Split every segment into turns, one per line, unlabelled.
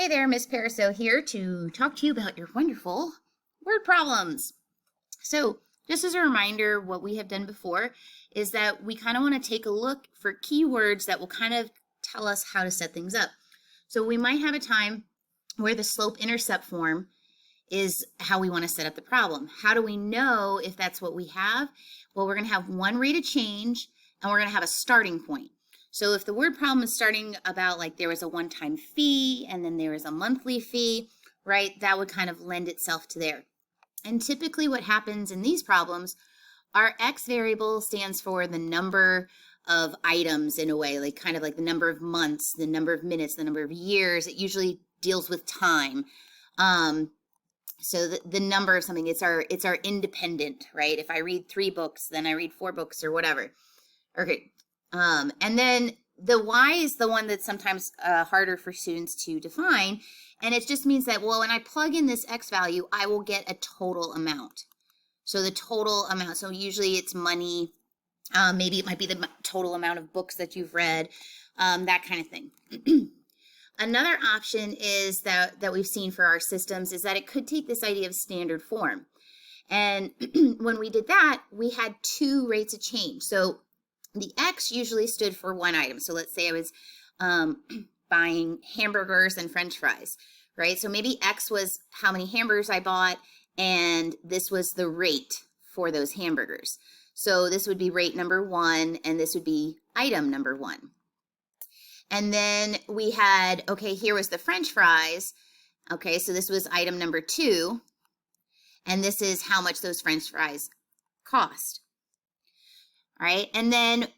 Hey there, Miss Paraso here to talk to you about your wonderful word problems. So, just as a reminder, what we have done before is that we kind of want to take a look for keywords that will kind of tell us how to set things up. So we might have a time where the slope-intercept form is how we want to set up the problem. How do we know if that's what we have? Well, we're going to have one rate of change, and we're going to have a starting point. So if the word problem is starting about like there was a one-time fee and then there is a monthly fee, right, that would kind of lend itself to there. And typically what happens in these problems, our X variable stands for the number of items in a way, like kind of like the number of months, the number of minutes, the number of years. It usually deals with time. So the number of something, it's our independent, right? If I read 3 books, then I read 4 books or whatever. Okay. And then the Y is the one that's sometimes harder for students to define. And it just means that, well, when I plug in this X value, I will get a total amount. So the total amount, so usually it's money, maybe it might be the total amount of books that you've read, that kind of thing. Another option is that we've seen for our systems is that it could take this idea of standard form. And when we did that, we had 2 rates of change. So the X usually stood for one item. So let's say I was buying hamburgers and French fries, right? So maybe X was how many hamburgers I bought, and this was the rate for those hamburgers. So this would be rate number 1, and this would be item number 1. And then we had, okay, here was the French fries. Okay, so this was item number 2, and this is how much those French fries cost. All right, and then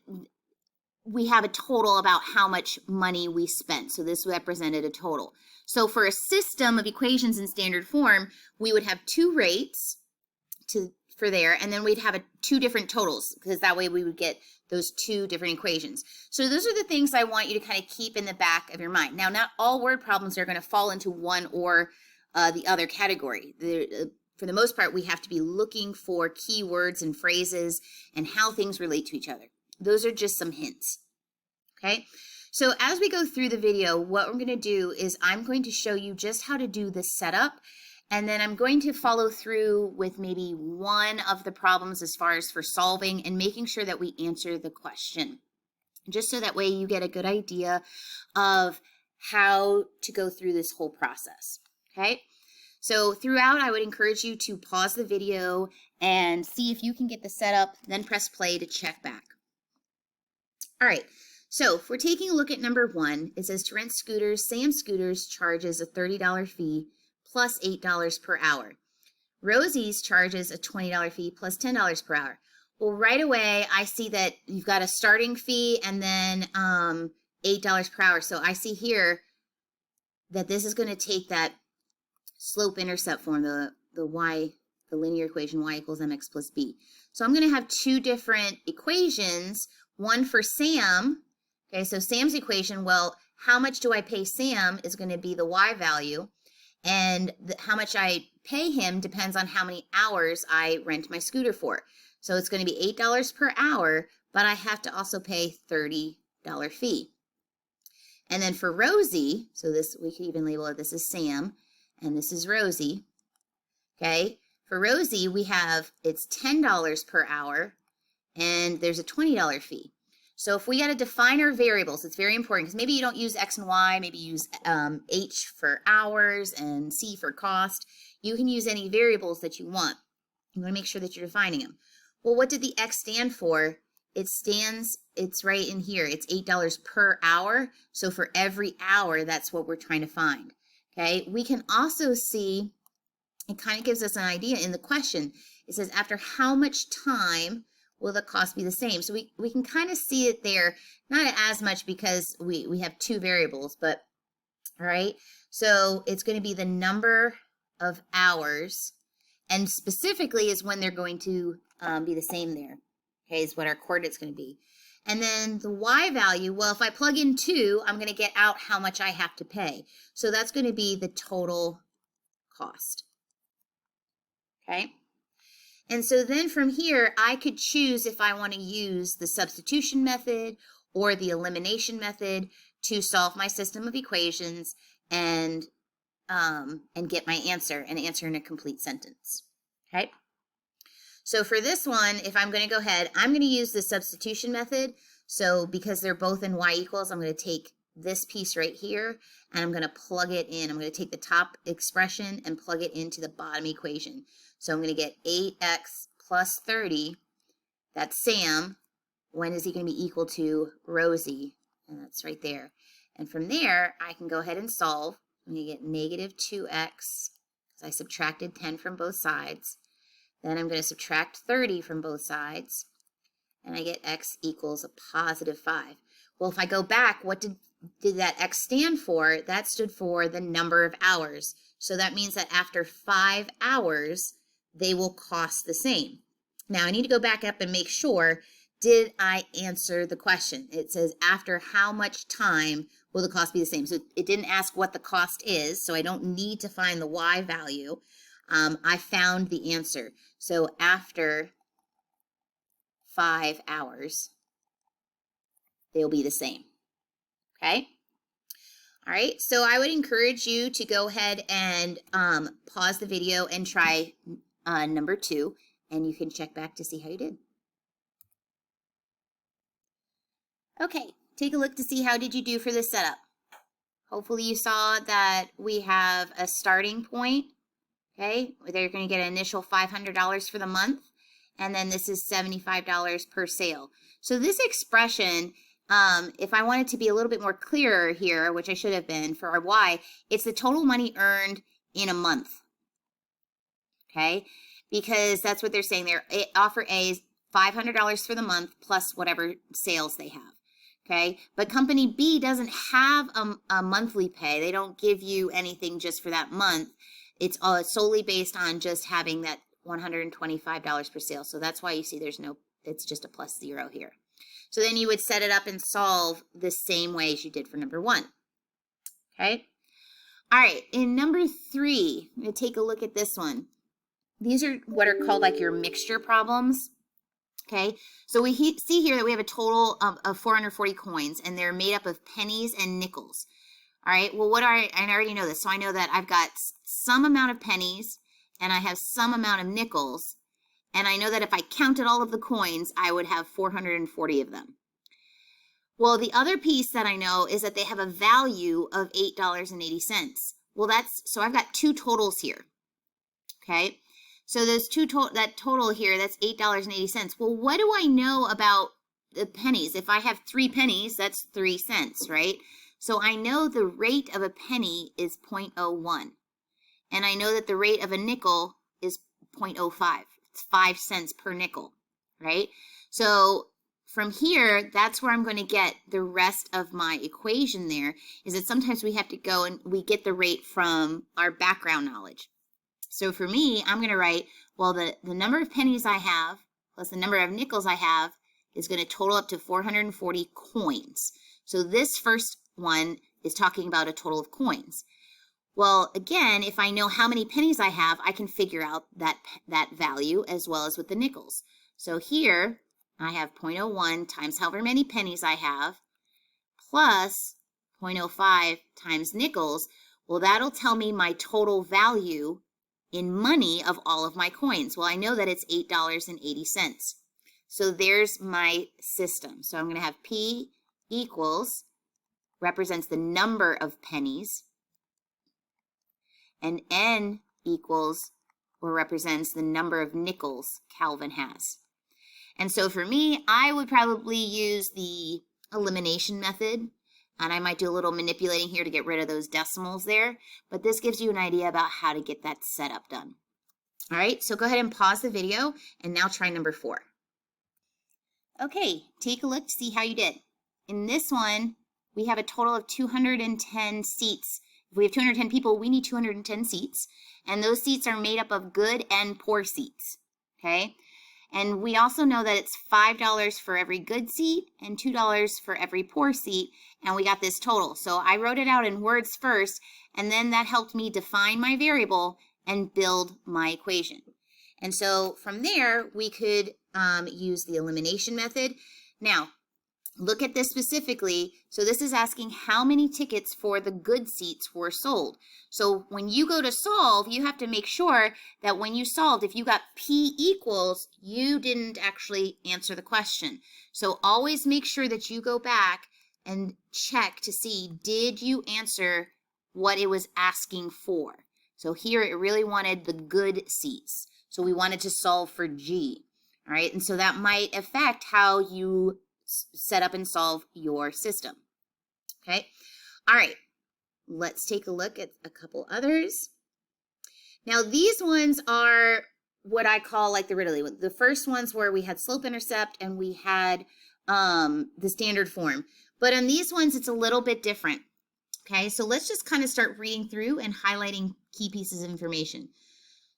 we have a total about how much money we spent. So this represented a total. So for a system of equations in standard form, we would have 2 rates for there, and then we'd have 2 different totals, because that way we would get those 2 different equations. So those are the things I want you to kind of keep in the back of your mind. Now, not all word problems are going to fall into one or the other category. For the most part, we have to be looking for keywords and phrases and how things relate to each other. Those are just some hints, okay? So as we go through the video, what we're going to do is I'm going to show you just how to do the setup, and then I'm going to follow through with maybe one of the problems as far as for solving and making sure that we answer the question, just so that way you get a good idea of how to go through this whole process, okay? So throughout, I would encourage you to pause the video and see if you can get the setup, then press play to check back. All right, so if we're taking a look at number 1, it says to rent scooters, Sam Scooters charges a $30 fee plus $8 per hour. Rosie's charges a $20 fee plus $10 per hour. Well, right away, I see that you've got a starting fee and then $8 per hour. So I see here that this is going to take that slope-intercept form, the linear equation y equals mx plus b. So I'm going to have 2 different equations, one for Sam. Okay, so Sam's equation, well, how much do I pay Sam is going to be the y value, and how much I pay him depends on how many hours I rent my scooter for. So it's going to be $8 per hour, but I have to also pay $30 fee. And then for Rosie, so this, we could even label it, this is Sam, and this is Rosie, okay? For Rosie, we have, it's $10 per hour, and there's a $20 fee. So if we got to define our variables, it's very important, because maybe you don't use X and Y, maybe you use H for hours and C for cost. You can use any variables that you want. You want to make sure that you're defining them. Well, what did the X stand for? It's right in here. It's $8 per hour. So for every hour, that's what we're trying to find. Okay, we can also see, it kind of gives us an idea in the question. It says, after how much time will the cost be the same? So we can kind of see it there, not as much because we have 2 variables, but all right. So it's going to be the number of hours, and specifically is when they're going to be the same there. Okay, is what our coordinate's going to be. And then the y value, well, if I plug in 2, I'm going to get out how much I have to pay. So that's going to be the total cost. Okay. And so then from here, I could choose if I want to use the substitution method or the elimination method to solve my system of equations and get my answer, an answer in a complete sentence. Okay. So for this one, if I'm going to go ahead, I'm going to use the substitution method. So because they're both in y equals, I'm going to take this piece right here and I'm going to plug it in. I'm going to take the top expression and plug it into the bottom equation. So I'm going to get 8x plus 30. That's Sam. When is he going to be equal to Rosie? And that's right there. And from there, I can go ahead and solve. I'm going to get negative 2x because I subtracted 10 from both sides. Then I'm going to subtract 30 from both sides, and I get x equals a positive 5. Well, if I go back, what did that x stand for? That stood for the number of hours. So that means that after 5 hours, they will cost the same. Now, I need to go back up and make sure, did I answer the question? It says, after how much time will the cost be the same? So it didn't ask what the cost is, so I don't need to find the y value. I found the answer. So after 5 hours, they'll be the same. Okay? All right, so I would encourage you to go ahead and pause the video and try number 2, and you can check back to see how you did. Okay, take a look to see how did you do for this setup. Hopefully you saw that we have a starting point. Okay, they're going to get an initial $500 for the month, and then this is $75 per sale. So this expression, if I wanted to be a little bit more clearer here, which I should have been for our Y, it's the total money earned in a month. Okay, because that's what they're saying there. Offer A is $500 for the month plus whatever sales they have. Okay, but company B doesn't have a monthly pay. They don't give you anything just for that month. It's solely based on just having that $125 per sale. So that's why you see there's no, it's just a plus 0 here. So then you would set it up and solve the same way as you did for number 1. Okay. All right. In number 3, I'm going to take a look at this one. These are what are called like your mixture problems. Okay. So we see here that we have a total of 440 coins, and they're made up of pennies and nickels. All right, well, I already know this. So I know that I've got some amount of pennies and I have some amount of nickels. And I know that if I counted all of the coins, I would have 440 of them. Well, the other piece that I know is that they have a value of $8.80. Well, so I've got 2 totals here. Okay, so those that total here, that's $8.80. Well, what do I know about the pennies? If I have 3 pennies, that's 3 cents, right? So I know the rate of a penny is 0.01. And I know that the rate of a nickel is 0.05. It's 5 cents per nickel, right? So from here, that's where I'm going to get the rest of my equation there, is that sometimes we have to go and we get the rate from our background knowledge. So for me, I'm going to write, well, the number of pennies I have plus the number of nickels I have is going to total up to 440 coins. So this first one is talking about a total of coins. Well, again, if I know how many pennies I have, I can figure out that value as well as with the nickels. So here I have 0.01 times however many pennies I have plus 0.05 times nickels. Well, that'll tell me my total value in money of all of my coins. Well, I know that it's $8.80. So there's my system. So I'm going to have P equals represents the number of pennies, and N equals or represents the number of nickels Calvin has. And so for me, I would probably use the elimination method, and I might do a little manipulating here to get rid of those decimals there, but this gives you an idea about how to get that setup done. All right, so go ahead and pause the video and now try number 4. Okay, take a look to see how you did. In this one, we have a total of 210 seats. If we have 210 people, we need 210 seats. And those seats are made up of good and poor seats, okay? And we also know that it's $5 for every good seat and $2 for every poor seat. And we got this total. So I wrote it out in words first, and then that helped me define my variable and build my equation. And so from there, we could use the elimination method. Now, look at this specifically. So this is asking how many tickets for the good seats were sold. So when you go to solve, you have to make sure that when you solved, if you got P equals, you didn't actually answer the question. So always make sure that you go back and check to see, did you answer what it was asking for? So here it really wanted the good seats. So we wanted to solve for G. All right, and so that might affect how you set up and solve your system. Okay, all right, let's take a look at a couple others. Now these ones are what I call like the riddly. The first ones where we had slope-intercept and we had the standard form. But on these ones, it's a little bit different. Okay, so let's just kind of start reading through and highlighting key pieces of information.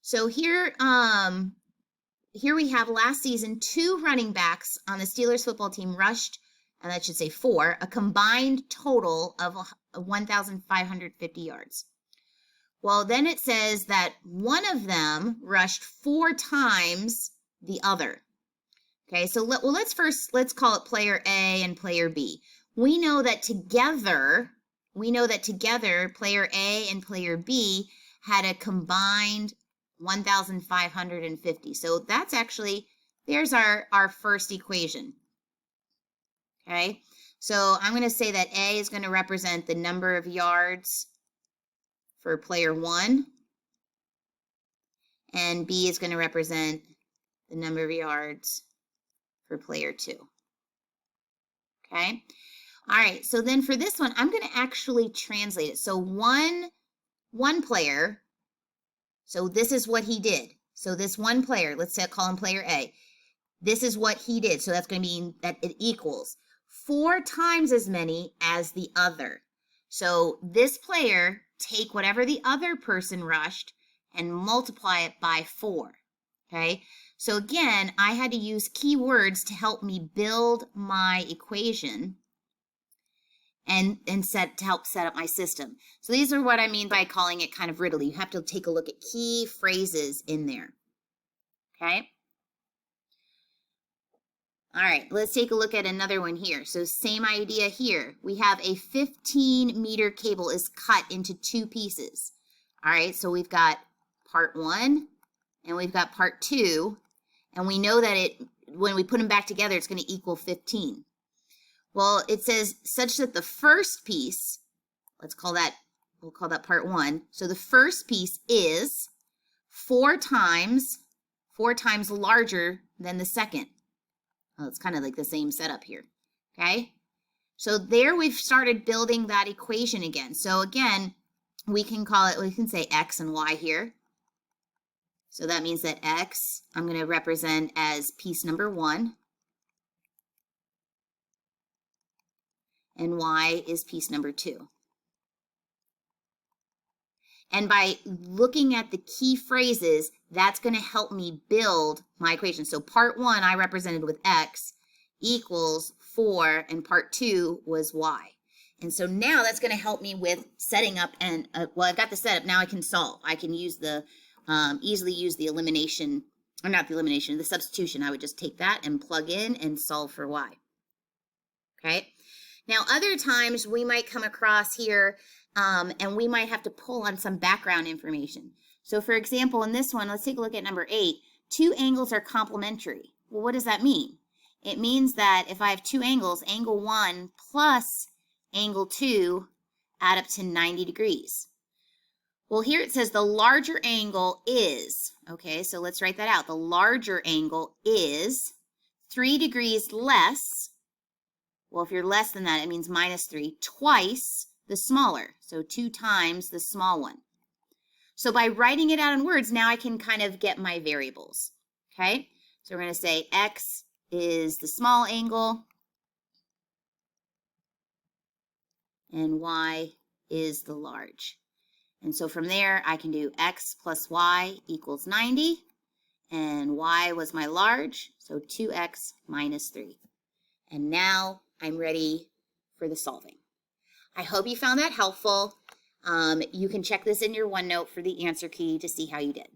So here we have last season, 2 running backs on the Steelers football team rushed, and that should say 4, a combined total of 1,550 yards. Well, then it says that one of them rushed 4 times the other. Okay, so let's call it player A and player B. We know that together, player A and player B had a combined 1,550. So that's actually, there's our first equation. Okay, so I'm going to say that A is going to represent the number of yards for player 1, and B is going to represent the number of yards for player 2. Okay, all right, so then for this one, I'm going to actually translate it. So one player, so this is what he did. So this one player, let's say I call him player A. This is what he did. So that's going to mean that it equals 4 times as many as the other. So this player, take whatever the other person rushed and multiply it by 4. Okay. So again, I had to use keywords to help me build my equation and help set up my system. So these are what I mean by calling it kind of riddly. You have to take a look at key phrases in there. Okay. All right, let's take a look at another one here. So same idea here. We have a 15-meter cable is cut into 2 pieces. All right, so we've got part 1 and we've got part 2. And we know that when we put them back together, it's going to equal 15. Well, it says such that the first piece, we'll call that part 1. So the first piece is 4 times larger than the second. Well, it's kind of like the same setup here. Okay. So there we've started building that equation again. So again, we can say X and Y here. So that means that X, I'm going to represent as piece number 1. And Y is piece number 2. And by looking at the key phrases, that's going to help me build my equation. So part 1 I represented with X equals 4, and part 2 was Y. And so now that's going to help me with setting up and, well, I've got the setup. Now I can solve. I can use easily use the elimination, or not the elimination, the substitution. I would just take that and plug in and solve for Y. Okay. Now, other times we might come across here and we might have to pull on some background information. So for example, in this one, let's take a look at number 8. 2 angles are complementary. Well, what does that mean? It means that if I have 2 angles, angle 1 plus angle 2 add up to 90 degrees. Well, here it says the larger angle is, okay, so let's write that out. The larger angle is 3 degrees less. Well, if you're less than that, it means -3, twice the smaller. So 2 times the small one. So by writing it out in words, now I can kind of get my variables. Okay, so we're going to say X is the small angle and Y is the large. And so from there, I can do X plus Y equals 90, and Y was my large, so 2X minus 3. And now I'm ready for the solving. I hope you found that helpful. You can check this in your OneNote for the answer key to see how you did.